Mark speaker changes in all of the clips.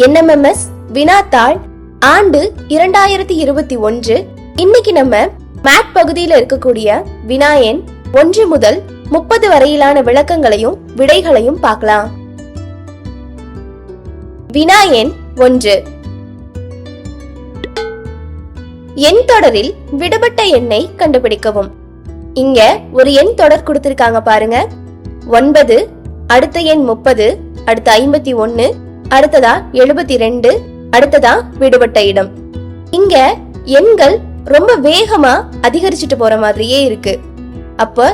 Speaker 1: NMMS வினாத்தாள் ஆண்டு 2021. இன்னைக்கு நம்ம மேத் பகுதியில இருக்கக்கூடிய வினா எண் 1 முதல் 30 வரையிலான விளக்கங்களையும் விடைகளையும் பார்க்கலாம். வினா எண் 1. எண் தொடரில் விடுபட்ட எண்ணை கண்டுபிடிக்கவும். இங்க ஒரு எண் தொடர் கொடுத்திருக்காங்க பாருங்க. 9, அடுத்த எண் 30, அடுத்த 51, அடுத்ததா 72, அடுத்ததா விடுபட்ட இடம். இங்க எண்கள் ரொம்ப வேகமா அதிகரிச்சுட்டு போற மாதிரியே இருக்கு. அப்ப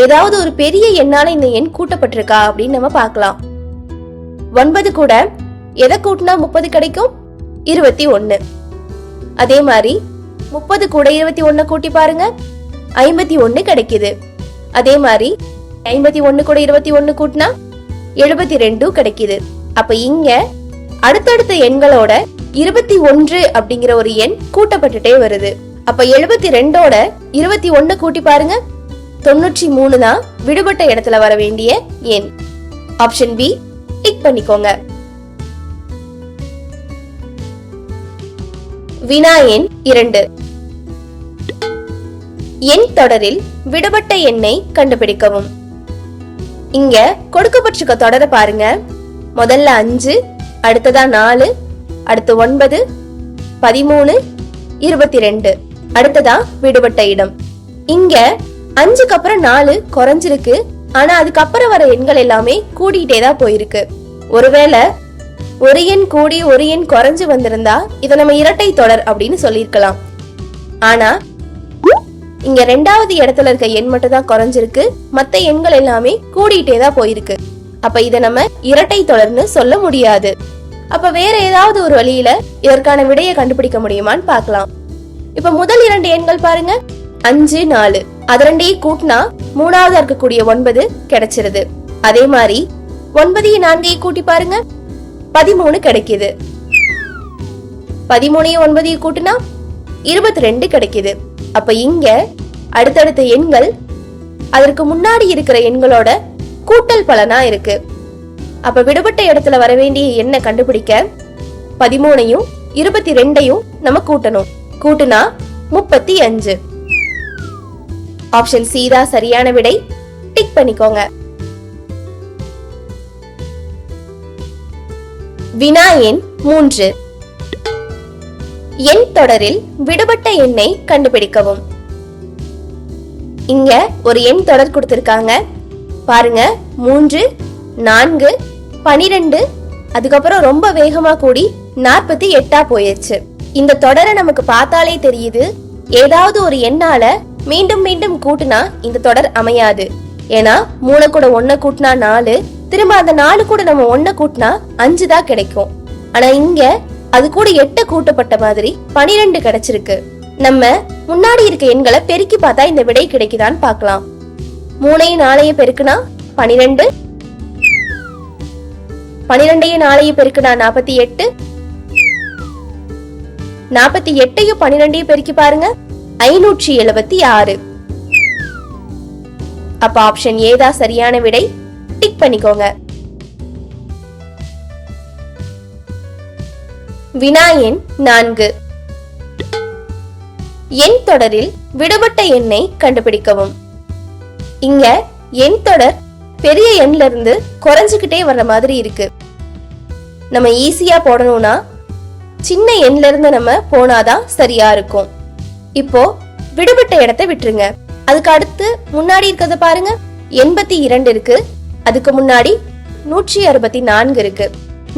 Speaker 1: ஏதாவது ஒரு பெரிய எண்ணால இந்த எண் கூட்டப்பட்டிருக்கா அப்படின்னு நம்ம பார்க்கலாம். 9 கூட எதை கூட்டினா 30 கிடைக்கும்? 21. அதே மாதிரி 30 கூட 21 கூட்டி பாருங்க, 51 கிடைக்குது. அதே மாதிரி 51 கூட 21 கூட்டினா 72 கிடைக்குது. அப்ப இங்க அடுத்தடுத்த எண்களோட 21 அப்படிங்கிற ஒரு எண் கூட்டப்பட்டுட்டே வருது. அப்ப 72ஓட 21 கூட்டி பாருங்க, 93 தான் விடுபட்ட இடத்துல வர வேண்டிய எண். ஆப்ஷன் பி டிக் பண்ணிக்கோங்க. வினா எண் 2. எண் தொடரில் விடுபட்ட எண்ணை கண்டுபிடிக்கவும். இங்க கொடுக்கப்பட்டிருக்க தொடரை பாருங்க. முதல்ல 5, அடுத்ததா 4, அடுத்து 9, 13, 22, அடுத்ததா விடுபட்ட இடம். இங்க 5க்கு அப்புறம் 4 குறைஞ்சிருக்கு. ஆனா அதுக்கப்புறம் வர எண்கள் எல்லாமே கூடிட்டே தான் போயிருக்கு. ஒருவேளை ஒரு எண் கூடி ஒரு எண் குறைஞ்சு வந்திருந்தா இதை நம்ம இரட்டை தொடர் அப்படின்னு சொல்லிருக்கலாம். ஆனா இங்க 2வது இடத்துல இருக்க எண் மட்டும் தான் குறைஞ்சிருக்கு, மத்த எண்கள் எல்லாமே கூடிட்டே தான் போயிருக்கு. அப்ப இத நம்ம இரட்டை தொடர்னு சொல்ல முடியாது. அப்ப வேற ஏதாவது ஒரு வழியில இதற்கான விடையை கண்டுபிடிக்க முடியுமான்னு பார்க்கலாம். இப்ப முதல் 2 எண்கள் பாருங்க, 5, 4. அது ரெண்டையும் கூட்டினா 3வது இருக்கக்கூடிய 9 கிடைச்சிருது. அதே மாதிரி 9, 4 கூட்டி பாருங்க, 13 கிடைக்குது. 13, 9 கூட்டினா 22 கிடைக்குது. அப்ப இங்க அடுத்தடுத்த எண்கள் அதற்கு முன்னாடி இருக்கிற எண்களோட கூட்டல் பலனா இருக்கு. அப்ப விடுபட்ட இடத்துல வர வேண்டிய எண்ணை கண்டுபிடிக்க 13ஐயும் 22ஐயும் நம்ம கூட்டணும். கூட்டுனா 35. ஆப்ஷன் சி தான் சரியான விடை. டிக் பண்ணிக்கோங்க. வினா எண் 3. எண் தொடரில் விடுபட்ட எண்ணை கண்டுபிடிக்கவும். இங்க ஒரு எண் தொடர் கொடுத்திருக்காங்க பாருங்க. 3, 4, 12, அதுக்கப்புறம் ரொம்ப வேகமா கூடி 48 போயிடுச்சு. இந்த தொடரை நமக்கு பார்த்தாலே தெரியுது, ஏதாவது ஒரு எண்ணால மீண்டும் மீண்டும் கூட்டினா இந்த தொடர் அமையாது. ஏன்னா 3 கூட 1 கூட்டினா 4, திரும்ப அந்த 4 கூட நம்ம 1 கூட்டினா 5 தான் கிடைக்கும். ஆனா இங்க அது கூட 8 கூட்டப்பட்ட மாதிரி 12 கிடைச்சிருக்கு. நம்ம முன்னாடி இருக்க எண்களை பெருக்கி பார்த்தா இந்த விடை கிடைக்குதான்னு பார்க்கலாம். 3ஐயும் 4ஐயும் பெருக்குனா 12, 12ஐயும் 4ஐயும் பெருக்குனா 48, 48ஐயும் 12ஐயும் பெருக்கி பாருங்க, 576. அப்ப ஆப்ஷன் ஏ தான் சரியான விடை. டிக் பண்ணிக்கோங்க. வினா எண் 4. எண் தொடரில் விடுபட்ட எண்ணை கண்டுபிடிக்கவும். இங்க எண் தொடர் பெரிய எண்ல இருந்து குறைஞ்சுக்கிட்டே வர்ற மாதிரி இருக்கு. நம்ம ஈஸியா போடணும்னா சின்ன எண்ல இருந்து நம்ம போனாதான் சரியா இருக்கும். இப்போ விடுபட்ட இடத்தை விட்டுருங்க. அதுக்கு அடுத்து முன்னாடி இருக்கிறத பாருங்க, 82 இருக்கு. அதுக்கு முன்னாடி 164 இருக்கு.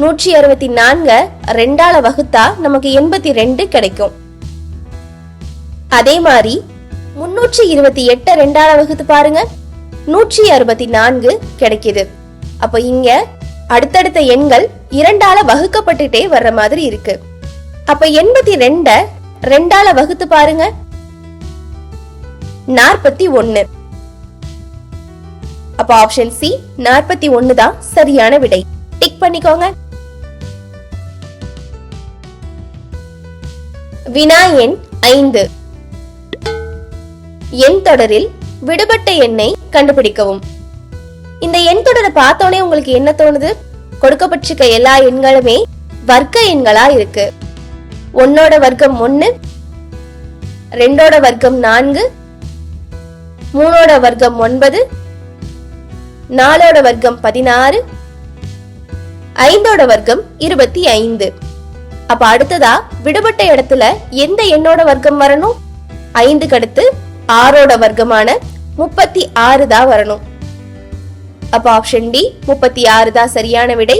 Speaker 1: 164 2ஆல வகுத்தா நமக்கு 82 கிடைக்கும். அதே மாதிரி 328 2ஆல வகுத்து பாருங்க, 164 கிடைக்குது. அப்ப இங்க அடுத்தடுத்த எண்கள் 2ஆல வகுக்கப்பட்டுட்டே வர்ற மாதிரி இருக்கு. அப்ப 82 2ஆல வகுத்து பாருங்க, 41. அப்ப ஆப்ஷன் சி 41 தான் சரியான விடை. டிக் பண்ணிக்கோங்க. வினா எண் 5. எண் தொடரில் விடுபட்ட எண்ணை கண்டுபிடிக்கவும். இந்த எண் தொடரை பார்த்தோன்னே உங்களுக்கு என்ன தோணுது? கொடுக்கப்பட்டிருக்க எல்லா எண்களுமே வர்க்க எண்களா இருக்கு. 1 வர்க்கம் 1, 2 வர்க்கம் 4, 3 வர்க்கம் 9, 4 வர்க்கம் 16, 5 வர்க்கம் 25. அப்ப அடுத்ததா விடுபட்ட இடத்துல எந்த எண்ணோட வர்க்கம் வரணும்? 5 அடுத்து 6 வர்க்கமான 36 தான் வரணும். அப்ப ஆப்ஷன் டி 36 தான் சரியான விடை.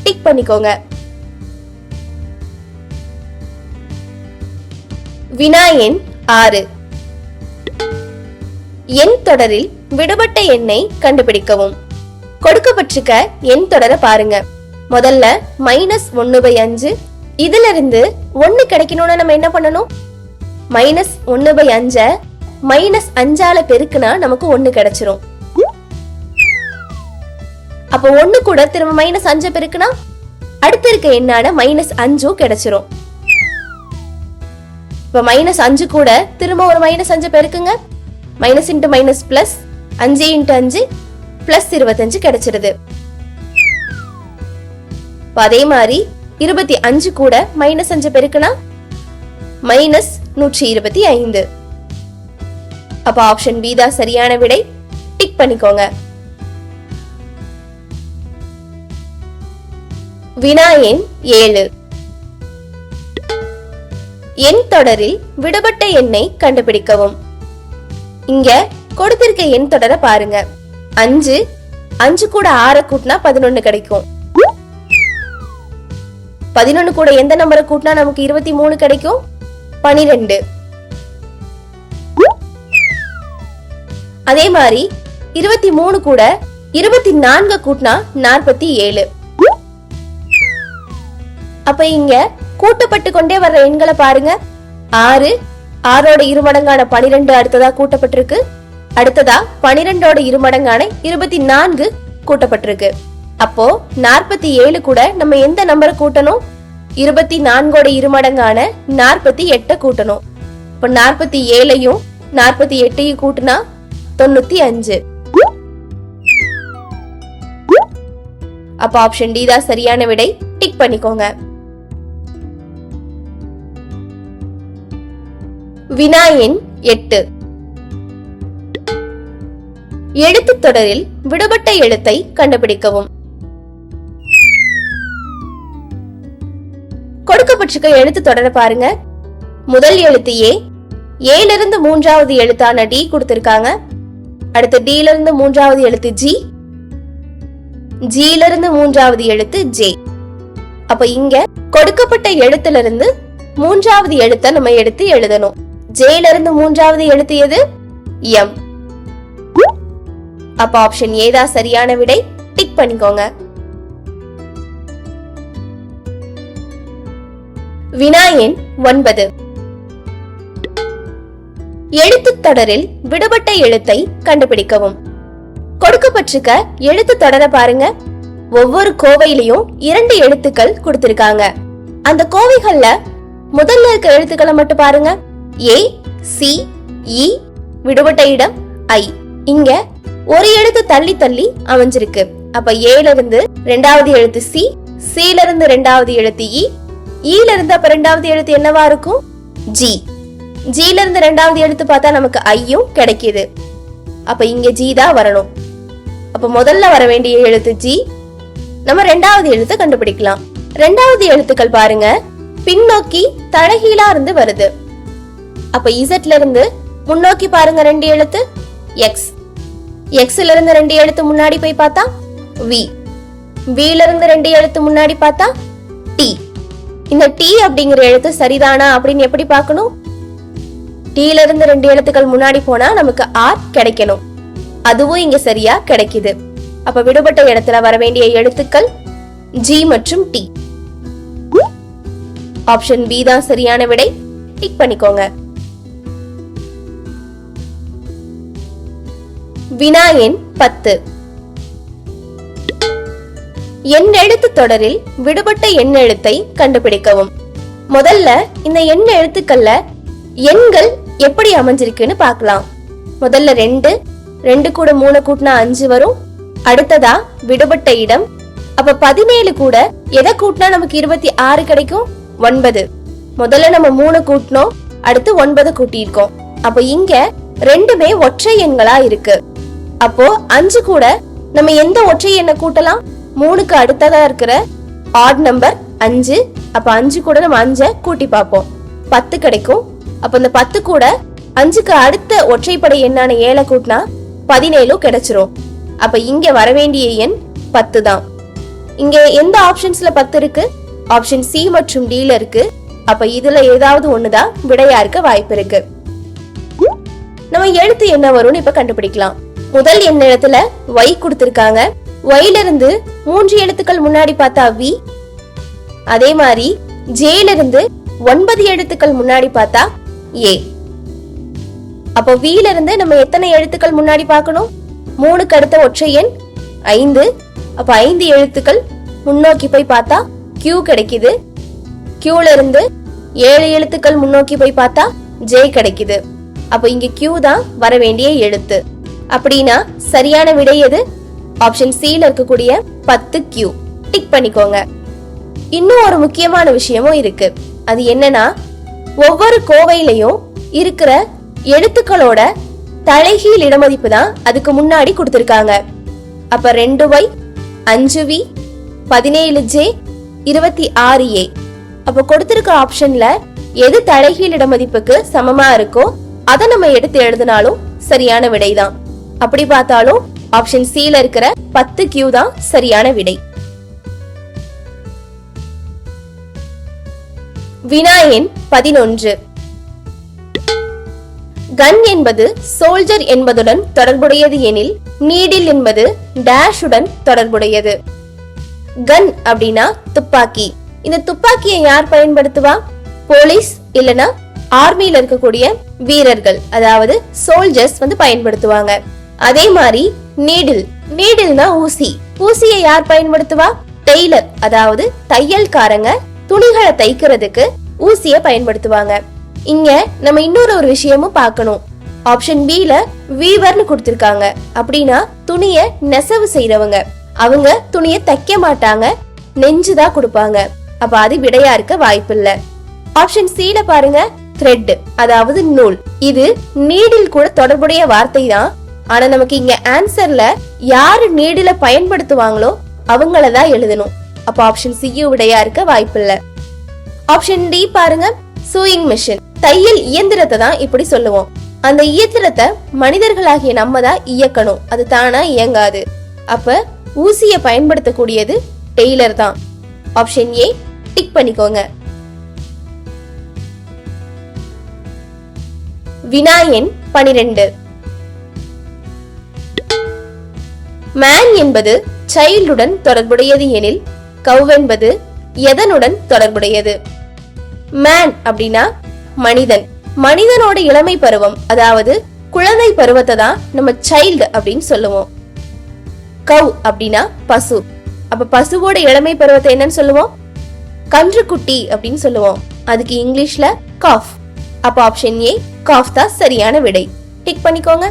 Speaker 1: டிக் பண்ணிக்கோங்க. வினா எண் 6. எண் தொடரில் விடுபட்ட எண்ணை கண்டுபிடிக்கவும். கொடுக்கப்பட்டிருக்க எண் தொடரை பாருங்க. முதல்ல -1/5. இதுல இருந்து 1 கிடைக்கணும்னா நம்ம என்ன பண்ணணும்? -1/5 -5 பெருக்குனா நமக்கு 1 கிடைச்சிரும். அப்ப 1 கூட திரும்ப -5 பெருக்குனா அடுத்து இருக்க எண்ணான -5 கிடைச்சிரும். இப்ப -5 கூட திரும்ப ஒரு -5 பெருக்குங்க. Minus into minus plus 5 into 5 plus 25 கிடைச்சிருது. அதே மாதிரி 25 கூட -5 பெருக்குனா -125. அப்ப ஆப்ஷன் பி தான் சரியான விடை. டிக் பண்ணிக்கோங்க. வினா எண் 7. எண் தொடரில் விடுபட்ட எண்ணை கண்டுபிடிக்கவும். இங்க கொடுத்திருக்க எண் தொடரை பாருங்க. 5 கூட 6 கூட்டினா 11 கிடைக்கும். 11 கூட எந்த நம்பரை கூட்டினா நமக்கு 23 கிடைக்கும்? 12. அதே மாதிரி 23 கூட 24 கூட்டினா 47. அப்ப இங்க கூட்டப்பட்டு கொண்டே வர்ற எண்களை பாருங்க. 6 இருமடங்கான 12 அடுத்ததா கூட்டப்பட்டிருக்கு. அடுத்ததா 12 இருமடங்கான 24 கூட்டப்பட்டிருக்கு. அப்போ 47 கூட நம்ம எந்த நம்பரை கூட்டணும்? 24 இருமடங்கான 48 கூட்டணும். இப்போ 47 48 கூட்டினா 95. அப்ப ஆப்ஷன் டி தான் சரியான விடை. டிக் பண்ணிக்கோங்க. வினா எண் 8. எழுத்து தொடரில் விடுபட்ட எழுத்தை கண்டுபிடிக்கவும். கொடுக்கப்பட்டிருக்க எழுத்து தொடரை பாருங்க. முதல் எழுத்து ஏ இருந்து 3வது எழுத்தான டி கொடுத்திருக்காங்க. அடுத்து டி இருந்து 3வது எழுத்து ஜி இருந்து 3வது எழுத்து ஜே. அப்ப இங்க கொடுக்கப்பட்ட எழுத்துல இருந்து 3வது எழுத்தை நம்ம எடுத்து எழுதணும். ஜேல இருந்து 3வது எழுத்து எது? எம். அப்ப ஆப்ஷன் ஏ தான் சரியான விடை. டிக் பண்ணிக்கோங்க. வினா எண் 9. எழுத்து தொடரில் விடுபட்ட எழுத்தை கண்டுபிடிக்கவும். கொடுக்கப்பட்டிருக்க எழுத்து தொடரை பாருங்க. ஒவ்வொரு கோவையிலையும் 2 எழுத்துக்கள் கொடுத்திருக்காங்க. அந்த கோவைகள்ல முதல்ல இருக்க எழுத்துக்களை மட்டும் பாருங்க. ஏ, சி, இ, விடுபட்ட இடம் ஐ. இங்க ஒரு எழுத்து தள்ளி தள்ளி அமைஞ்சிருக்கு. அப்ப ஏல இருந்து 2வது எழுத்து சி, சில இருந்து 2வது எழுத்து இ, ஈல இருந்து அப்ப 2வது எழுத்து என்னவா இருக்கும்? ஜி. ஜில இருந்து 2வது எழுத்து பார்த்தா நமக்கு ஐயும் கிடைக்குது. அப்ப இங்க ஜி தான் வரணும். அப்ப முதல்ல வர வேண்டிய எழுத்து ஜி. நம்ம 2வது எழுத்து கண்டுபிடிக்கலாம். 2வது எழுத்துக்கள் பாருங்க, பின்னோக்கி தலைகீழா இருந்து வருது. அப்ப இசட்ல இருந்து முன்னோக்கி பாருங்க 2 எழுத்து எக்ஸ். எக்ஸ்ல இருந்து 2 எழுத்து முன்னாடி போய் பார்த்தா வி. வில இருந்து 2 எழுத்து முன்னாடி பார்த்தா டி. இந்த டி அப்படிங்கிற எழுத்து சரிதானா அப்படின்னு எப்படி பார்க்கணும்? டீல இருந்து 2 எழுத்துக்கள் முன்னாடி போனா நமக்கு ஆர் கிடைக்கணும். அதுவும் இங்க சரியா கிடைக்குது. அப்ப விடுபட்ட இடத்துல வர வேண்டிய எழுத்துக்கள் ஜி மற்றும் டி. ஆப்ஷன் பி தான் சரியான விடை. டிக் பண்ணிக்கோங்க. வினா எண் 10. எண் எழுத்து தொடரில் விடுபட்ட எண் எழுத்தை கண்டுபிடிக்கவும். முதல்ல இந்த எண் எழுத்துக்கள்ல எண்கள் எப்படி அமைஞ்சிருக்குன்னு பார்க்கலாம். முதல்ல 2 கூட 3 கூட்டினா 5 வரும். அடுத்ததா விடுபட்ட இடம் அப்ப 17 கூட எதை கூட்டினா நமக்கு 26 கிடைக்கும்? 9. முதல்ல நம்ம 3 கூட்டணும், அடுத்து 9 கூட்டியிருக்கோம். அப்ப இங்க ரெண்டுமே ஒற்றை எண்களா இருக்கு. அப்போ 5 கூட நம்ம எந்த ஒற்றை எண்ணை கூட்டலாம்? 3க்கு அடுத்ததா இருக்கிற ஆட் நம்பர் 5. அப்ப 5 கூட நம்ம 5 கூட்டி பார்ப்போம், 10 கிடைக்கும். அப்ப இந்த 10 கூட 5க்கு அடுத்த ஒற்றைப்படை எண்ணான 7 கூட்டினா 17 கிடைச்சிரும். அப்ப இங்க வர வேண்டிய எண் 10 தான். இங்க எந்த ஆப்ஷன்ஸ்ல 10 இருக்கு? ஆப்ஷன் சி மற்றும் டில இருக்கு. அப்ப இதுல ஏதாவது ஒண்ணுதான் விடையா இருக்க வாய்ப்பு இருக்கு. நம்ம எழுத்து என்ன வரும்னு இப்ப கண்டுபிடிக்கலாம். முதல் எண் இடத்துல y கொடுத்திருக்காங்க. yல இருந்து 3 எழுத்துக்கள் முன்னாடி பார்த்தா v. அதே மாதிரி jல இருந்து 9 எழுத்துக்கள் முன்னாடி பார்த்தா a. அப்ப vல இருந்து நம்ம எத்தனை எழுத்துக்கள் முன்னாடி பார்க்கணும்? 3க்கு அடுத்த ஒற்றை எண் 5. அப்ப 5 எழுத்துக்கள் முன்னோக்கி போய் பார்த்தா q கிடைக்குது. qல இருந்து 7 எழுத்துக்கள் முன்னோக்கி போய் பார்த்தா j கிடைக்குது. அப்ப இங்க q தான் வர வேண்டிய எழுத்து. அப்படின்னா சரியான விடை எது? ஆப்ஷன் சில இருக்கக்கூடிய 10Q. டிக் பண்ணிக்கோங்க. இன்னும் ஒரு முக்கியமான விஷயமும் இருக்கு. அது என்னன்னா, ஒவ்வொரு கோவையிலையும் இருக்கிற எழுத்துக்களோட தலைகீழ் இடமதிப்பு தான் அதுக்கு முன்னாடி கொடுத்திருக்காங்க. அப்ப 2y, 5v, 17j, 26a. அப்ப கொடுத்திருக்க ஆப்ஷன்ல எது தலைகீழ் இடமதிப்புக்கு சமமா இருக்கோ அதை நம்ம எடுத்து எழுதினாலும் சரியான விடைதான். அப்படி பார்த்தாலும் ஆப்ஷன் சில இருக்கிற 10Q தான் சரியான விடை. வினா எண் 11. கன் என்பது சோல்ஜர் என்பதுடன் தொடர்புடையது எனில் நீடில் என்பது டேஷ் உடன் தொடர்புடையது. கன் அப்படின்னா துப்பாக்கி. இந்த துப்பாக்கியை யார் பயன்படுத்துவா? போலீஸ் இல்லனா ஆர்மியில இருக்கக்கூடிய வீரர்கள், அதாவது சோல்ஜர்ஸ் பயன்படுத்துவாங்க. அதே மாதிரி நீடில், நீடில்னா ஊசி. ஊசியை யார் பயன்படுத்துவா? டெய்லர், அதாவது தையல்காரங்க துணிகளை தைக்கிறதுக்கு ஊசிய பயன்படுத்துவாங்க. இங்க நம்ம இன்னொரு ஒரு விஷயமும் பார்க்கணும். ஆப்ஷன் பில வீவர்னு கொடுத்திருக்காங்க. அப்படின்னா துணிய நெசவு செய்யறவங்க. அவங்க துணிய தைக்க மாட்டாங்க, நெஞ்சுதான் கொடுப்பாங்க. அப்ப அது விடையா இருக்க வாய்ப்பு இல்ல. ஆப்ஷன் சில பாருங்க, த்ரெட், அதாவது நூல். இது நீடில் கூட தொடர்புடைய வார்த்தை தான். ஆனா நமக்கு இங்க ஆன்சர்ல யாரு நீடில பயன்படுத்துவாங்களோ அவங்களதான் எழுதணும். அப்ப ஆப்ஷன் சி விடையா இருக்க வாய்ப்பு இல்ல. ஆப்ஷன் டி பாருங்க, சூயிங் மிஷின். தையல் இயந்திரத்தை தான் இப்படி சொல்லுவோம். அந்த இயந்திரத்தை மனிதர்களாகிய நம்ம தான் இயக்கணும், அது தானா இயங்காது. அப்ப ஊசிய பயன்படுத்தக்கூடியது டெய்லர் தான். ஆப்ஷன் ஏ டிக் பண்ணிக்கோங்க. வினா எண் 12. மேன் என்பது சைல்டுடன் தொடர்புடையது எனில் கவ் என்பது எதனுடன் தொடர்புடையது? மேன் அப்படின்னா மனிதன். மனிதனோட இளமை பருவம், அதாவது குழந்தை பருவத்தை தான் நம்ம சைல்டு அப்படின்னு சொல்லுவோம். கவ் அப்படின்னா பசு. அப்ப பசுவோட இளமை பருவத்தை என்னன்னு சொல்லுவோம்? கன்றுக்குட்டி அப்படின்னு சொல்லுவோம். அதுக்கு இங்கிலீஷ்ல காஃப். அப்ப ஆப்ஷன் ஏ காஃப் தான் சரியான விடை. டிக் பண்ணிக்கோங்க.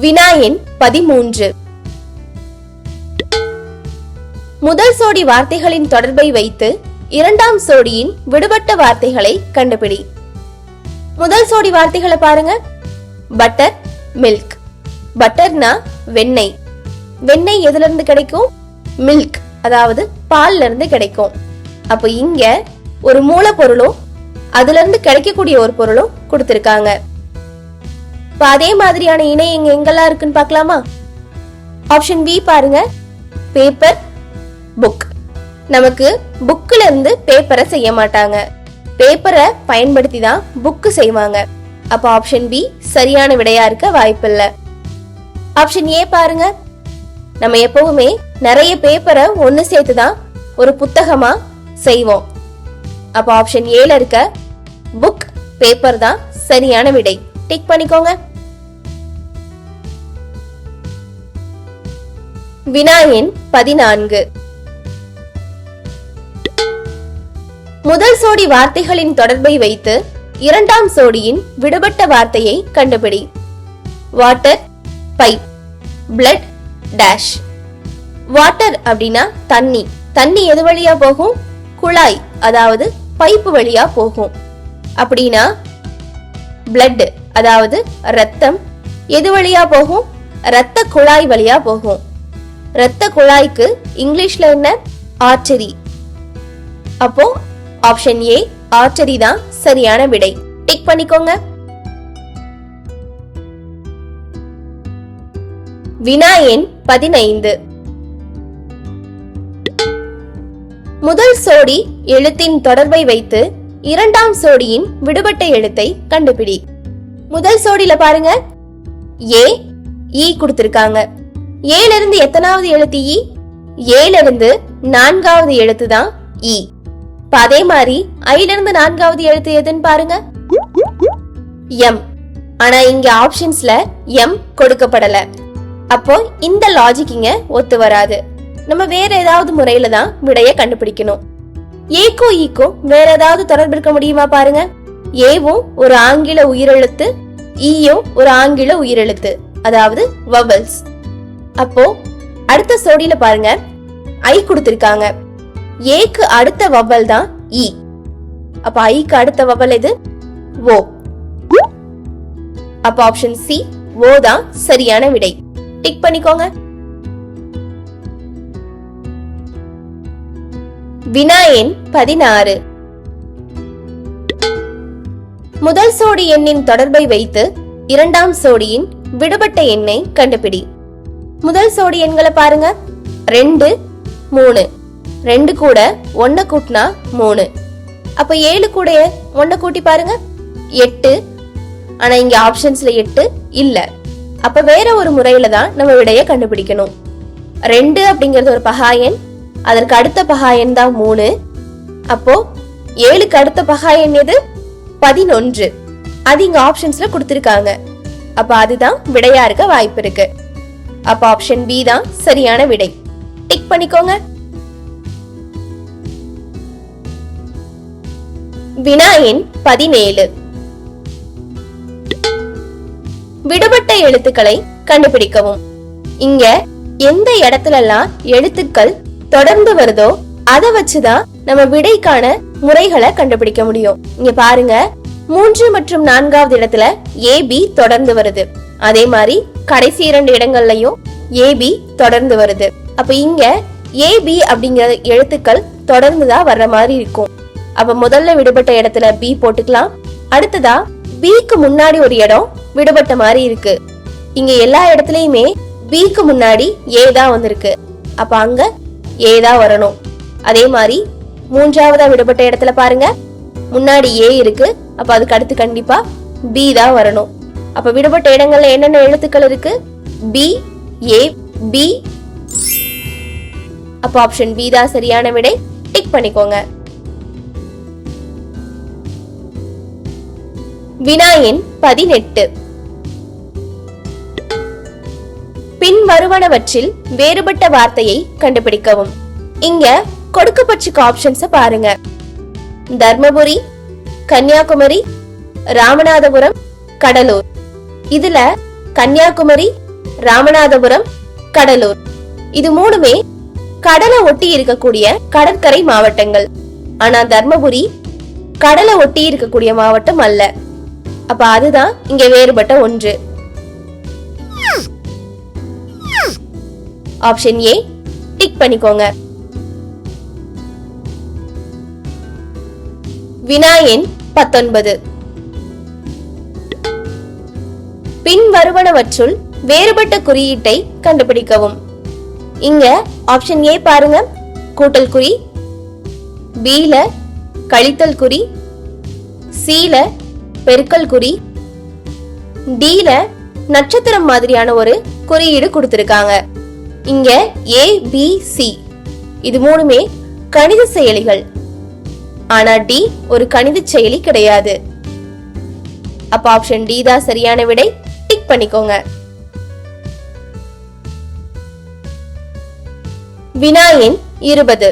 Speaker 1: வினா எண் 13. முதல் சோடி வார்த்தைகளின் தொடர்பை வைத்து இரண்டாம் சோடியின் விடுபட்ட வார்த்தைகளை கண்டுபிடி. முதல் சோடி வார்த்தைகளை பாருங்க. Butter, milk. பட்டர்னா வெண்ணெய். வெண்ணெய் எதுல இருந்து கிடைக்கும்? மில்க், அதாவது பால்ல இருந்து கிடைக்கும். அப்ப இங்க ஒரு மூலப்பொருளும் அதுல இருந்து கிடைக்கக்கூடிய ஒரு பொருளும் கொடுத்திருக்காங்க. இப்ப அதே மாதிரியான இணை இங்க எங்கெல்லாம் இருக்குன்னு பார்க்கலாமா? ஆப்ஷன் பி பாருங்க, பேப்பர், புக். நமக்கு புக்ல இருந்து பேப்பரை செய்ய மாட்டாங்க, பேப்பரை பயன்படுத்தி தான் புக் செய்வாங்க. அப்ப ஆப்ஷன் பி சரியான விடையா இருக்க வாய்ப்பில்லை. ஆப்ஷன் ஏ பாருங்க, நம்ம எப்பவுமே நிறைய பேப்பரை ஒன்னு சேர்த்துதான் ஒரு புத்தகமா செய்வோம். அப்ப ஆப்ஷன் ஏல இருக்க புக், பேப்பர் தான் சரியான விடை. டிக் பண்ணிக்கோங்க. வினா எண் 14. முதல் சோடி வார்த்தைகளின் தொடர்பை வைத்து இரண்டாம் சோடியின் விடுபட்ட வார்த்தையை கண்டுபிடி. Water, pipe. Blood dash. Water அப்படின்னா தண்ணி. தண்ணி எது வழியா போகும்? குழாய், அதாவது பைப்பு வழியா போகும். அப்படின்னா பிளட் அதாவது ரத்தம் எது வழியா போகும்? ரத்த குழாய் வழியா போகும். ரத்த குழாய்க்கு இங்கிலீஷ்ல என்ன? ஆர்டரி. அப்போ ஆப்ஷன் ஏ ஆர்டரி தான் சரியான விடை. டிக் பண்ணிக்கோங்க. வினா எண் 15. முதல் சோடி எழுத்தின் தொடர்பை வைத்து இரண்டாம் சோடியின் விடுபட்ட எழுத்தை கண்டுபிடி. முதல் சோடியில பாருங்க, ஏ ஈ கொடுத்திருக்காங்க. ஏல இருந்து எத்தனாவது எழுத்து ஈ? ஏல இருந்து நான்காவது எழுத்து தான் ஈ. அதே மாதிரி ஐல இருந்து நான்காவது எழுத்து எதுன்னு பாருங்க, எம். ஆனா இங்க ஆப்ஷன்ஸ்ல எம் கொடுக்கப்படல. அப்போ இந்த லாஜிக் இங்க ஒத்து வராது. நம்ம வேற ஏதாவது முறையில தான் விடைய கண்டுபிடிக்கணும். ஏக்கும் ஈக்கும் வேற ஏதாவது தொடர்பு இருக்க முடியுமா பாருங்க. ஏவும் ஒரு ஆங்கில உயிரெழுத்து, ஈயும் ஒரு ஆங்கில உயிரெழுத்து, அதாவது வவல்ஸ். அப்போ அடுத்த சோடியில பாருங்க, ஐ கொடுத்திருக்காங்க. ஏக்கு அடுத்த வவல் தான் ஈ. அப்ப ஐக்கு அடுத்த வவல் எது? ஓ. அப்ப ஆப்ஷன் சி ஓ தான் சரியான விடை. டிக் பண்ணிக்கோங்க. வினா எண் 16. முதல் சோடி எண்ணின் தொடர்பை வைத்து இரண்டாம் சோடியின் விடுபட்ட எண்ணை கண்டுபிடி. முதல் சோடி எண்களை பாருங்க, 2 3. 2 கூட 1 கூட்டினா 3. அப்ப 7 கூட 1 கூட்டி பாருங்க, 8. ஆனா இங்க ஆப்ஷன்ஸ்ல 8 இல்ல. அப்ப வேற ஒரு முறையில தான் நம்ம விடைய கண்டுபிடிக்கணும். 2 அப்படிங்கிறது ஒரு பகாயன், அதற்கு அடுத்த பகாயன் தான் 3. அப்போ 7க்கு அடுத்த பகாயன் எது? 11. அது இங்க ஆப்ஷன்ஸ்ல கொடுத்திருக்காங்க. அப்ப அதுதான் விடையா இருக்க வாய்ப்பு இருக்கு. அப்ப ஆப்ஷன் பி தான் சரியான விடை. டிக் பண்ணிக்கோங்க. வினா எண் 17. விடுபட்ட எழுத்துக்களை கண்டுபிடிக்கவும். இங்க எந்த இடத்துல எல்லாம் எழுத்துக்கள் தொடர்ந்து வருதோ அதை வச்சுதான் நம்ம விடைக்கான முறைகளை கண்டுபிடிக்க முடியும். இங்க பாருங்க, 3 மற்றும் 4வது இடத்துல ஏபி தொடர்ந்து வருது. அதே மாதிரி கடைசி 2 இடங்கள்லயும் ஏபி தொடர்ந்து வருது. அப்ப இங்க ஏபி அப்படிங்கிற எழுத்துக்கள் தொடர்ந்துதான் வர்ற மாதிரி இருக்கும். அப்ப முதல்ல விடுபட்ட இடத்துல பி போட்டுக்கலாம். அடுத்ததா பிக்கு முன்னாடி ஒரு இடம் விடுபட்ட மாதிரி இருக்கு. இங்க எல்லா இடத்துலயுமே பிக்கு முன்னாடி ஏ தான் வந்திருக்கு. அப்ப அங்க ஏ தான் வரணும். அதே மாதிரி 3வதா விடுபட்ட இடத்துல பாருங்க, முன்னாடி ஏ இருக்கு. அப்ப அதுக்கு அடுத்து கண்டிப்பா பி தான் வரணும். அப்ப விடுபட்ட இடங்கள்ல என்னென்ன எழுத்துக்கள் இருக்கு? பி, ஏ, பி. அப்ப ஆப்ஷன் பி தான் சரியான விடை. டிக் பண்ணிக்கோங்க. வினா எண் 18. பின் வருவனவற்றில் வேறுபட்ட வார்த்தையை கண்டுபிடிக்கவும். இங்க கொடுக்கப்பட்டிருக்க ஆப்ஷன்ஸ் பாருங்க, தர்மபுரி, கன்னியாகுமரி, ராமநாதபுரம், கடலூர். இதுல கன்னியாகுமரி, ராமநாதபுரம், கடலூர் இது மூணுமே கடலை ஒட்டி இருக்கக்கூடிய கடற்கரை மாவட்டங்கள். ஆனா தர்மபுரி கடலை ஒட்டி இருக்கக்கூடிய மாவட்டம் அல்ல. அப்ப அதுதான் இங்க வேறுபட்ட ஒன்று. ஆப்ஷன் ஏ டிக் பண்ணிக்கோங்க. வினா எண் 19. பின் வருவனவற்றுள் வேறுபட்ட குறியீட்டை கண்டுபிடிக்கவும். இங்க ஆப்ஷன் ஏ பாருங்க, கூட்டல் குறி, பில கழித்தல் குறி, சில பெருக்கல் குறி, டில நட்சத்திரம் மாதிரியான ஒரு குறியீடு கொடுத்திருக்காங்க. இங்க ஏ பி சி இது மூணுமே கணித செயலிகள். ஆனா டி ஒரு கணித செயலி கிடையாது. அப்ப ஆப்ஷன் டி தான் சரியான விடை. டிக் பண்ணிக்கோங்க. வினா எண் 20.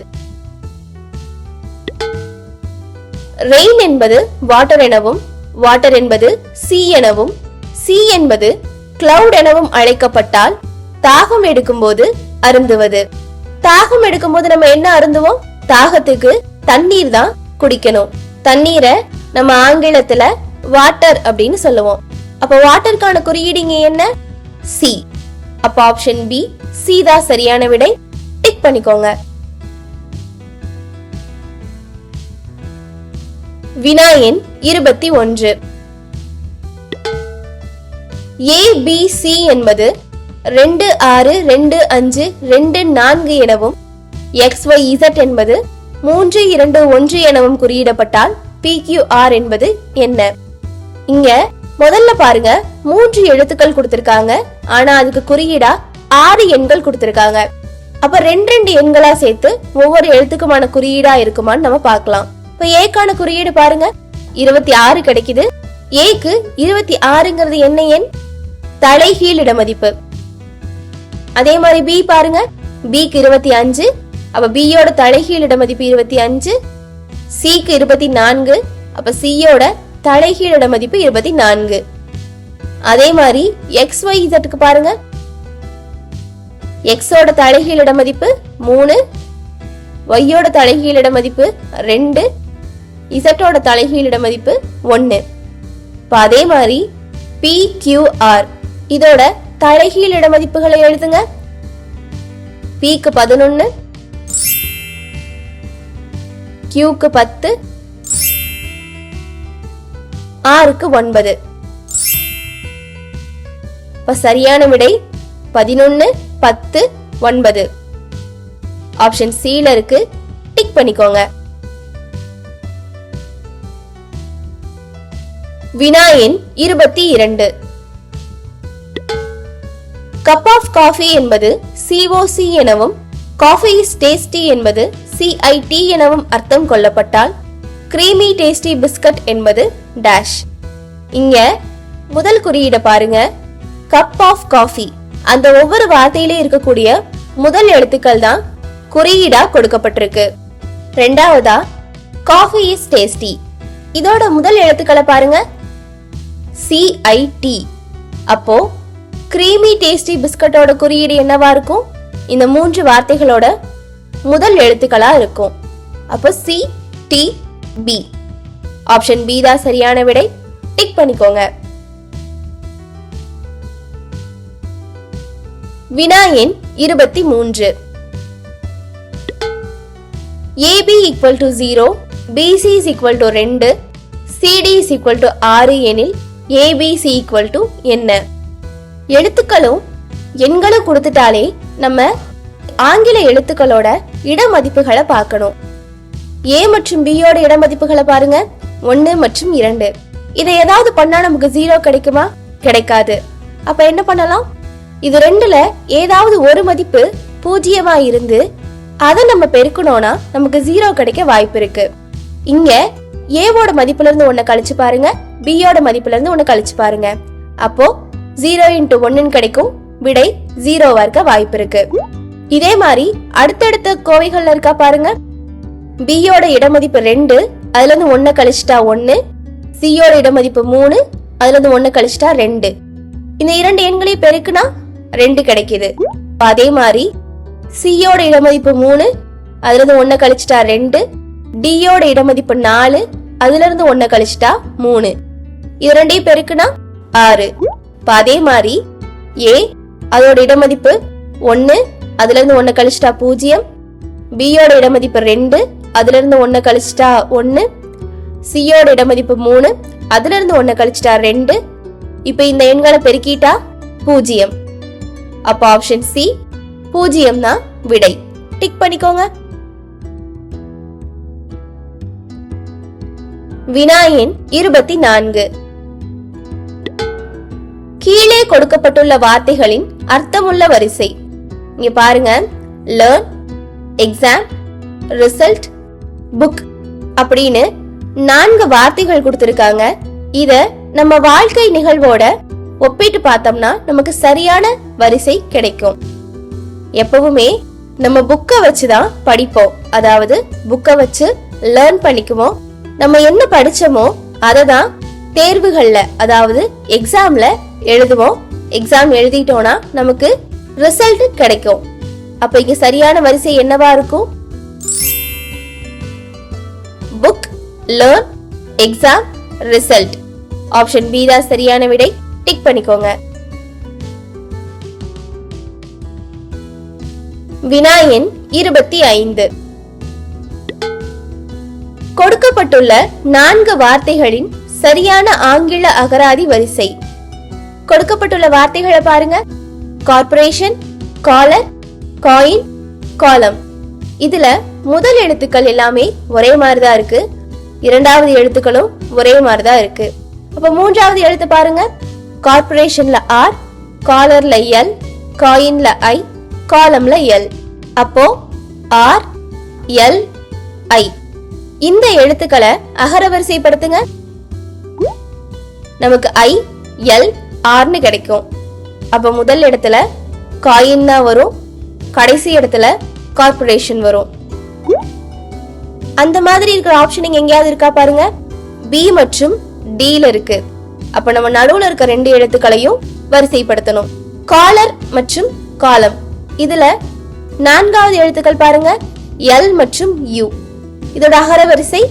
Speaker 1: ரெயின் என்பது வாட்டர் எனவும், வாட்டர் என்பது சி எனவும், சி என்பது கிளவுட் எனவும் அழைக்கப்பட்டால் தாகம் எடுக்கும் போது அருந்துவது. தாகம் எடுக்கும் போது நம்ம என்ன அருந்துவோம்? தாகத்துக்கு தண்ணீர் தான் குடிக்கணும். தண்ணீரை நம்ம ஆங்கிலத்துல வாட்டர் அப்படின்னு சொல்லுவோம். அப்ப வாட்டருக்கான குறியீடு இங்க என்ன? சி. அப்ப ஆப்ஷன் பி சி தான் சரியான விடை. டிக் பண்ணிக்கோங்க. வினா எண் 21. ABC என்பது 2, 6, 2, 5, 2, 4 எனவும் XYZ என்பது 3, 2, 1 எனவும் குறியிடப்பட்டால் PQR என்பது என்ன? இங்க முதல்ல பாருங்க, 3 எழுத்துக்கள் கொடுத்திருக்காங்க. ஆனா அதுக்கு குறியீடா 6 எண்கள் கொடுத்திருக்காங்க. அப்ப 2 எண்களா சேர்த்து ஒவ்வொரு எழுத்துக்குமான குறியீடா இருக்குமான்னு நம்ம பார்க்கலாம். இப்ப ஏக்கான குறியீடு பாருங்க, 26 கிடைக்குது. ஏக்கு 26ங்கிறது என்ன எண்? தலைகீழ் இடமதிப்பு. அதே மாதிரி பி பாருங்க, பிக்கு 25. அப்ப பியோட தலைகீழ் இடமதிப்பு 25. சிக்கு 24. அப்ப சியோட தலைகீழ் இடமதிப்பு 24. அதே மாதிரி XYZ பாருங்க, எக்ஸோட தலைகீழ் இடமதிப்பு 3, ஒய்யோட தலைகீழ் இடமதிப்பு 2, இசட்டோட தலைகீழ் இடமதிப்பு 1. அதே மாதிரி PQR இதோட தலைகீழ் இடமதிப்புகளை எழுதுங்க. Pக்கு 11, Qக்கு 10, Rக்கு 9. சரியான விடை 11, 10, 9. ஆப்ஷன் சில இருக்கு. டிக் பண்ணிக்கோங்க. வினா எண் 22. கப் ஆஃப் காஃபி என்பது COC எனவும் காஃபி இஸ் டேஸ்டி என்பது CIT எனவும் அர்த்தம் கொள்ளப்பட்டால் கிரீமி டேஸ்டி பிஸ்கட் என்பது டேஷ். இங்க முதல் குறியீட பாருங்க, கப் ஆஃப் காஃபி. அந்த ஒவ்வொரு வார்த்தையிலே இருக்கக்கூடிய முதல் எழுத்துக்கள் தான் குறியீடா கொடுக்கப்பட்டிருக்கு. ரெண்டாவதா காஃபி இஸ் டேஸ்டி, இதோட முதல் எழுத்துக்களை பாருங்க, CIT. அப்போ கிரீமி டேஸ்டி பிஸ்கட்டோட குறியீடு என்னவா இருக்கும்? இந்த 3 வார்த்தைகளோட முதல் எழுத்துக்களா இருக்கும். அப்போ CTB. ஆப்ஷன் பி தான் சரியான விடை. டிக் பண்ணிக்கோங்க. வினா எண் 23. AB = 0, BC = 2, CD = 6 எனில் ABC = என்ன? எழுத்துக்களும் எண்களும் கொடுத்துட்டாலே நம்ம ஆங்கில எழுத்துக்களோட இடமதிப்புகளை பார்க்கணும். A மற்றும் B யோட இடமதிப்புகளை பாருங்க, 1 மற்றும் 2. இதை ஏதாவது பண்ணா நமக்கு 0 கிடைக்குமா? கிடைக்காது. அப்ப என்ன பண்ணலாம்? இது 2ல ஏதாவது ஒரு மதிப்பு 0 இருந்து அதை நம்ம பெருக்கணும்னா நமக்கு 0 கிடைக்க வாய்ப்பு இருக்கு. இங்க ஏவோட மதிப்புல இருந்து 1 கழிச்சு பாருங்க, பியோட மதிப்புல இருந்து 1 கழிச்சு பாருங்க. அப்போ 0 × 1 கிடைக்கும். விடை 0வா இருக்க வாய்ப்பு இருக்கு. இதே மாதிரி அடுத்தடுத்த கோவைகள்ல இருக்கா பாருங்க. பியோட இடமதிப்பு 2, அதுல இருந்து 1 கழிச்சுட்டா 1. சியோட இடமதிப்பு 3, அதுல இருந்து 1 கழிச்சுட்டா 2. இந்த 2 எண்களையும் பெருக்குனா 2 கிடைக்குது. அதே மாதிரி சியோட இடமதிப்பு 3, அதுல இருந்து 1 கழிச்சுட்டா 2. டியோட இடமதிப்பு 4, அதுல இருந்து 1 கழிச்சுட்டா 3. இது 2ஐயும் பெருக்குனா 6. அதே மாதிரி ஏ அதோட இடமதிப்பு 1, அதுல இருந்து 1 கழிச்சுட்டா 0. பியோட இடமதிப்பு 2, அதுல இருந்து 1 கழிச்சுட்டா 1. சியோட இடமதிப்பு 3, அதுல இருந்து 1 கழிச்சுட்டா 2. இப்ப இந்த எண்களை பெருக்கிட்டா 0. அப்ப ஆப்ஷன் சி 0 தான் விடை. டிக் பண்ணிக்கோங்க. வினா எண் 24. கீழே கொடுக்கப்பட்டுள்ள வார்த்தைகளின் அர்த்தமுள்ள வரிசை. இங்க பாருங்க, லேர்ன், எக்ஸாம், ரிசல்ட், புக் அப்படின்னு 4 வார்த்தைகள் கொடுத்திருக்காங்க. இத நம்ம வாழ்க்கை நிகழ்வோட ஒப்பிட்டு பார்த்தோம்னா நமக்கு சரியான வரிசை கிடைக்கும். எப்பவுமே நம்ம புக்கை வச்சுதான் படிப்போம், அதாவது புக்கை வச்சு லேர்ன் பண்ணிக்குவோம். நம்ம என்ன படிச்சோமோ அதை தான் தேர்வுகள்ல, அதாவது எக்ஸாம்ல எழுதுவோம். எக்ஸாம் எழுதிட்டோம்னா நமக்கு ரிசல்ட் கிடைக்கும். அப்ப இங்க சரியான வரிசை என்னவா இருக்கும்? Book, learn, exam, result. Option B தான் சரியான விடை. டிக் பண்ணிக்கோங்க. வினா எண் 25. கொடுக்கப்பட்டுள்ள 4 வார்த்தைகளின் சரியான ஆங்கில அகராதி வரிசை. கொடுக்கப்பட்டுள்ள வார்த்தைகளை பாருங்க. கார்ப்பரேஷன், காலர், காயின், காலம். இதுல முதல் எழுத்துக்கள் எல்லாமே ஒரே மாதிரிதான் இருக்கு. இரண்டாவது எழுத்துக்களும் ஒரே மாதிரிதான் இருக்கு. அப்ப மூன்றாவது எழுத்து பாருங்க. கார்ப்பரேஷன்ல ஆர், காலர்ல எல், காயின்ல ஐ, காலம்ல எல். அப்போ ஆர், எல், ஐ. இந்த எழுத்துக்களை அகரவரிசைப்படுத்துங்க. நமக்கு ஐ, எல், ஆர்னு கிடைக்கும். அப்ப முதல் இடத்துல காயின் தான் வரும், கடைசி இடத்துல கார்ப்பரேஷன் வரும். அந்த மாதிரி இருக்கிற ஆப்ஷன் எங்கேயாவது இருக்கா பாருங்க. பி மற்றும் டில இருக்கு. அப்ப நம்ம நடுவுல இருக்க 2 எழுத்துக்களையும் வரிசைப்படுத்தணும். காலர் மற்றும் காலம். இதுல 4வது எழுத்துக்கள் பாருங்க. எல் மற்றும் யூ. இதோட அகர வரிசை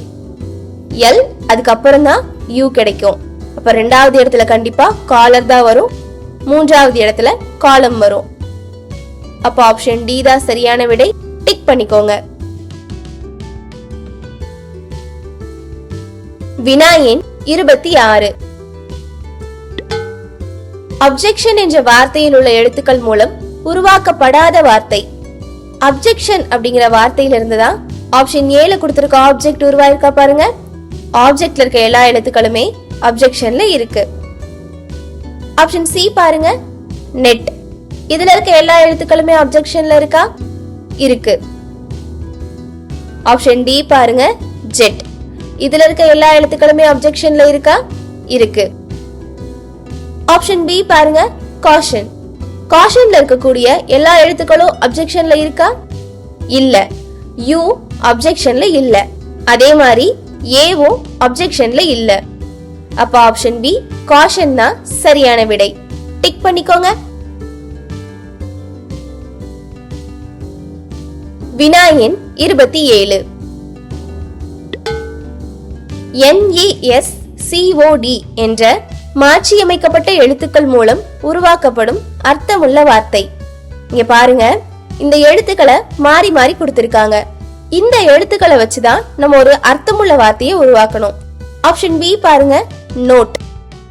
Speaker 1: எல், அதுக்கப்புறம் தான் யூ கிடைக்கும். அப்ப 2வது இடத்துல கண்டிப்பா காலர் தான் வரும், 3வது இடத்துல காலம் வரும். அப்ப ஆப்ஷன் டி தான் சரியான விடை. டிக் பண்ணிக்கோங்க. வினா எண் 26. அப்ஜெக்ஷன் என்ற வார்த்தையில் உள்ள எழுத்துக்கள் மூலம் உருவாக்கப்படாத வார்த்தை. அப்ஜெக்ஷன் அப்படிங்கிற வார்த்தையில இருந்துதான் ஆப்ஷன் ஏல கொடுத்திருக்க ஆப்ஜெக்ட் உருவாயிருக்கா பாருங்க. ஆப்ஜெக்ட்ல இருக்க எல்லா எழுத்துக்களுமே அப்ஜெக்ஷன்ல இருக்கு. ஆப்ஷன் சி பாருங்க. நெட். இதுல இருக்க எல்லா எழுத்துக்களுமே அப்ஜெக்ஷன்ல இருக்கா? இருக்கு. ஆப்ஷன் டி பாருங்க. ஜெட். இதுல இருக்க எல்லா எழுத்துக்களுமே அப்ஜெக்ஷன்ல இருக்கா? இருக்கு. ஆப்ஷன் பி பாருங்க. காஷன். காஷன்ல இருக்கக்கூடிய எல்லா எழுத்துக்களும் அப்ஜெக்ஷன்ல இருக்கா? இல்ல. யூ அப்ஜெக்ஷன்ல இல்ல. அதே மாதிரி ஏவும் அப்ஜெக்ஷன்ல இல்ல. அப்ப ஆப்ஷன் பி காஷன் தான் சரியான விடை. டிக் பண்ணிக்கோங்க. வினா எண் 27. NESCOD என்ற மாற்றியமைக்கப்பட்ட எழுத்துக்கள் மூலம் உருவாக்கப்படும் அர்த்தமுள்ள வார்த்தை. இங்க பாருங்க, இந்த எழுத்துக்களை மாறி மாறி கொடுத்திருக்காங்க. இந்த எழுத்துக்களை வச்சுதான் நம்ம ஒரு அர்த்தமுள்ள வார்த்தையை உருவாக்கணும். ஆப்ஷன் பி பாருங்க. நோட்.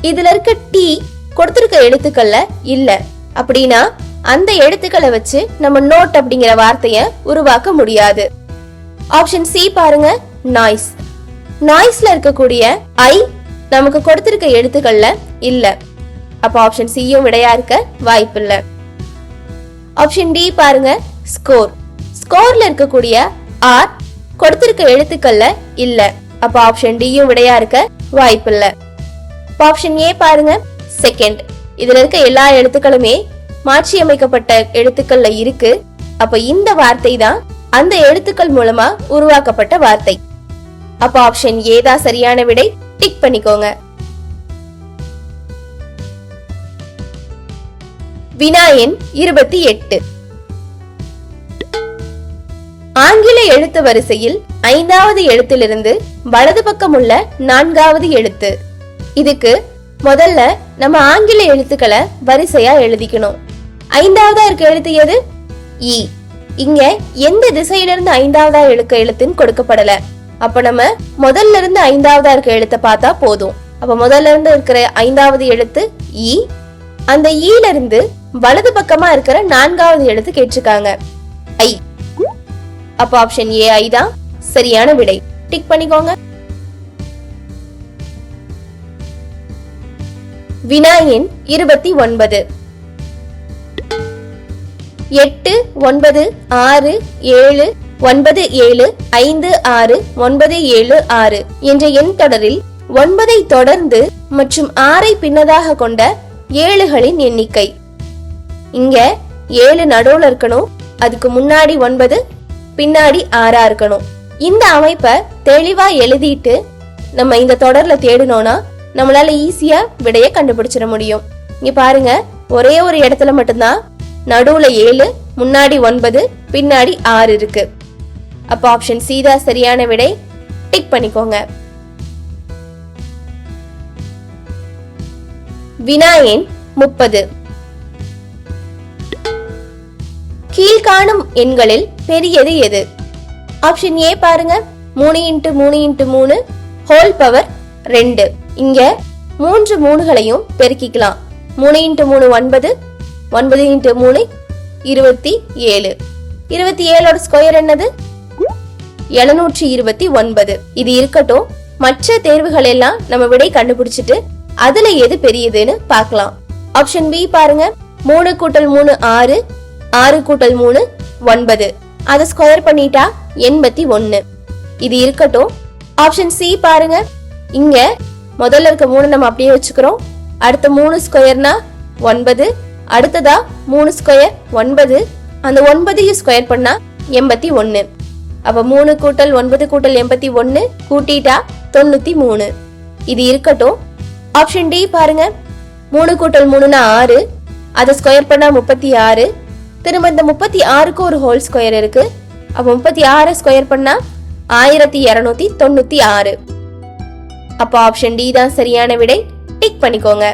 Speaker 1: இதுல இருக்க டி கொடுத்திருக்க எழுத்துக்கள்ல இல்ல. அப்படின்னா அந்த எழுத்துக்களை வச்சு நம்ம நோட் அப்படிங்கிற வார்த்தைய உருவாக்க முடியாது. ஆப்ஷன் சி பாருங்க. நாய்ஸ். நாய்ஸ்ல இருக்கக்கூடிய ஐ நமக்கு கொடுத்திருக்க எழுத்துக்கள்ல இல்ல. அப்ப ஆப்ஷன் சியும் விடையா இருக்க வாய்ப்பு இல்ல. ஆப்ஷன் டி பாருங்க. ஸ்கோர். ஸ்கோர்ல இருக்கக்கூடிய ஆர் கொடுத்திருக்க எழுத்துக்கள்ல இல்ல. அப்ப ஆப்ஷன் டியும் விடையா இருக்க வாய்ப்பு இல்ல. ஆப்ஷன் ஏ பாருங்க. செகண்ட். இதுல இருக்க எல்லா எழுத்துக்களுமே மாற்றி அமைக்கப்பட்ட எழுத்துக்கள்ல இருக்கு. அப்ப இந்த வார்த்தை தான் அந்த எழுத்துக்கள் மூலமா உருவாக்கப்பட்ட வார்த்தை. அப்ப ஆப்ஷன் ஏ தான் சரியான விடை. டிக் பண்ணிக்கோங்க. வினா எண் 28. ஆங்கில எழுத்து வரிசையில் 5வது எழுத்திலிருந்து வலது பக்கம் உள்ள 4வது எழுத்து. இதுக்கு முதல்ல நம்ம ஆங்கில எழுத்துக்களை வரிசையா எழுதிக்கணும். 5வதா இருக்க எழுத்து எது? இ. இங்க எந்த திசையிலிருந்து 5வதா இருக்க எழுத்துன்னு கொடுக்கப்படல. அப்ப நம்ம முதல்ல இருந்து 5வதா இருக்க எழுத்தை பார்த்தா போதும். அப்ப முதல்ல இருந்து இருக்கிற 5வது எழுத்து இ. அந்த ஈல இருந்து வலது பக்கமா இருக்கிற 4வது எழுத்து கேட்டிருக்காங்க ஐ. அப்ப ஆப்ஷன் ஏ ஐ தான் சரியான விடை. டிக் பண்ணிக்கோங்க. வினா எண் 29. 8 9 6 7 9 7 5 6 9 7 6 என்ற எண் தொடரில் 9ஐ தொடர்ந்து மற்றும் 6ஐ பின்னதாக கொண்ட 7களின் எண்ணிக்கை. இங்க 7 நடுவுல இருக்கணும், அதுக்கு முன்னாடி 9, பின்னாடி 6 இருக்கணும். இந்த அமைப்பை தெளிவா எழுதிட்டு நம்ம இந்த தொடர்ல தேடினோம்னா நம்மளால ஈஸியா விடைய கண்டுபிடிச்சிட முடியும். இங்க பாருங்க, ஒரே ஒரு இடத்துல மட்டும்தான் நடுவுல 7, முன்னாடி 9, பின்னாடி 6 இருக்கு. அப்ப ஆப்ஷன் சி தான் சரியான விடை. டிக் பண்ணிக்கோங்க. வினா எண் 30. கீழ்காணும் எண்களில் பெரியது எது? ஆப்ஷன் ஏ பாருங்க, 3 × 3 × 3 ஹோல் பவர் 2. இங்க 3 3களையும் பெருக்கிக்கலாம். 3 × 3 9, 9 × 3 27. 27ஓட ஸ்கொயர் என்னது? 729. இது இருக்கட்டும். மற்ற தேர்வுகள் எல்லாம் நம்ம விடை கண்டுபிடிச்சிட்டு அதுல எது பெரியதுன்னு பார்க்கலாம். ஆப்ஷன் பி பாருங்க, 3 × 3 6, 6 × 3 9. அதை ஸ்கொயர் பண்ணிட்டா 81. இது இருக்கட்டும். ஆப்ஷன் சி பாருங்க, இங்க முதல்ல இருக்க 3 நம்ம அப்படியே வச்சுக்கிறோம். அடுத்த 3 ஸ்கொயர்னா 9, அடுத்ததா 3 ஸ்கொயர் 9, அந்த 9ஐயும் ஸ்கொயர் பண்ணா 81. அப்ப 3 × 9 × 81 கூட்டிட்டா 93. இது இருக்கட்டும். ஆப்ஷன் டி பாருங்க, 3 × 3 6, அதை ஸ்கொயர் பண்ணா 36. திரும்ப இந்த 36க்கு ஒரு ஹோல் ஸ்கொயர் இருக்கு. அப்ப 36 ஸ்கொயர் பண்ணா 1296. அப்ப ஆப்ஷன் டி தான் சரியான விடை. டிக் பண்ணிக்கோங்க.